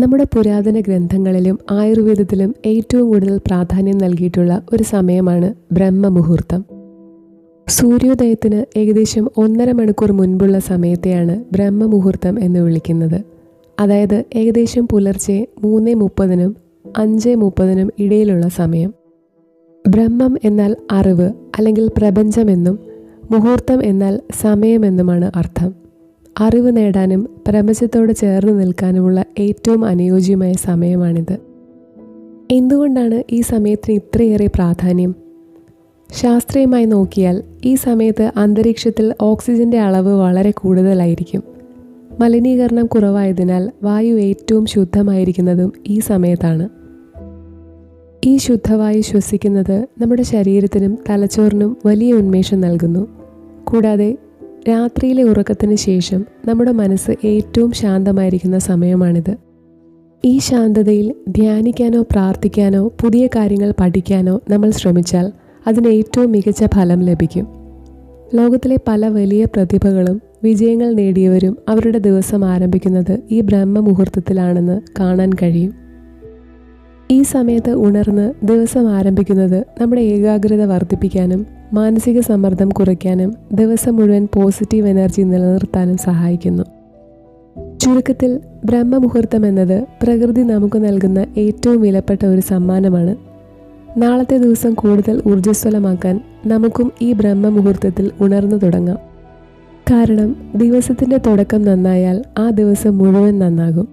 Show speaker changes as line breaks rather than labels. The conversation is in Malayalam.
നമ്മുടെ പുരാതന ഗ്രന്ഥങ്ങളിലും ആയുർവേദത്തിലും ഏറ്റവും കൂടുതൽ പ്രാധാന്യം നൽകിയിട്ടുള്ള ഒരു സമയമാണ് ബ്രഹ്മമുഹൂർത്തം. സൂര്യോദയത്തിന് ഏകദേശം 1.5 മണിക്കൂർ മുൻപുള്ള സമയത്തെയാണ് ബ്രഹ്മമുഹൂർത്തം എന്ന് വിളിക്കുന്നത്. അതായത് ഏകദേശം പുലർച്ചെ 3:30-നും 5:30-നും ഇടയിലുള്ള സമയം. ബ്രഹ്മം എന്നാൽ അറിവ് അല്ലെങ്കിൽ പ്രപഞ്ചമെന്നും മുഹൂർത്തം എന്നാൽ സമയമെന്നുമാണ് അർത്ഥം. അറിവ് നേടാനും പ്രപഞ്ചത്തോട് ചേർന്ന് നിൽക്കാനുമുള്ള ഏറ്റവും അനുയോജ്യമായ സമയമാണിത്. എന്തുകൊണ്ടാണ് ഈ സമയത്തിന് ഇത്രയേറെ പ്രാധാന്യം? ശാസ്ത്രീയമായി നോക്കിയാൽ ഈ സമയത്ത് അന്തരീക്ഷത്തിൽ ഓക്സിജൻ്റെ അളവ് വളരെ കൂടുതലായിരിക്കും. മലിനീകരണം കുറവായതിനാൽ വായു ഏറ്റവും ശുദ്ധമായിരിക്കുന്നതും ഈ സമയത്താണ്. ഈ ശുദ്ധവായു ശ്വസിക്കുന്നത് നമ്മുടെ ശരീരത്തിനും തലച്ചോറിനും വലിയ ഉന്മേഷം നൽകുന്നു. കൂടാതെ രാത്രിയിലെ ഉറക്കത്തിന് ശേഷം നമ്മുടെ മനസ്സ് ഏറ്റവും ശാന്തമായിരിക്കുന്ന സമയമാണിത്. ഈ ശാന്തതയിൽ ധ്യാനിക്കാനോ പ്രാർത്ഥിക്കാനോ പുതിയ കാര്യങ്ങൾ പഠിക്കാനോ നമ്മൾ ശ്രമിച്ചാൽ അതിന് ഏറ്റവും മികച്ച ഫലം ലഭിക്കും. ലോകത്തിലെ പല വലിയ പ്രതിഭകളും വിജയങ്ങൾ നേടിയവരും അവരുടെ ദിവസം ആരംഭിക്കുന്നത് ഈ ബ്രഹ്മമുഹൂർത്തത്തിലാണെന്ന് കാണാൻ കഴിയും. ഈ സമയത്ത് ഉണർന്ന് ദിവസം ആരംഭിക്കുന്നത് നമ്മുടെ ഏകാഗ്രത വർദ്ധിപ്പിക്കാനും മാനസിക സമ്മർദ്ദം കുറയ്ക്കാനും ദിവസം മുഴുവൻ പോസിറ്റീവ് എനർജി നിലനിർത്താനും സഹായിക്കുന്നു. ചുരുക്കത്തിൽ ബ്രഹ്മമുഹൂർത്തം എന്നത് പ്രകൃതി നമുക്ക് നൽകുന്ന ഏറ്റവും വിലപ്പെട്ട ഒരു സമ്മാനമാണ്. നാളത്തെ ദിവസം കൂടുതൽ ഊർജ്ജസ്വലമാക്കാൻ നമുക്കും ഈ ബ്രഹ്മമുഹൂർത്തത്തിൽ ഉണർന്നു തുടങ്ങാം. കാരണം ദിവസത്തിൻ്റെ തുടക്കം നന്നായാൽ ആ ദിവസം മുഴുവൻ നന്നാകും.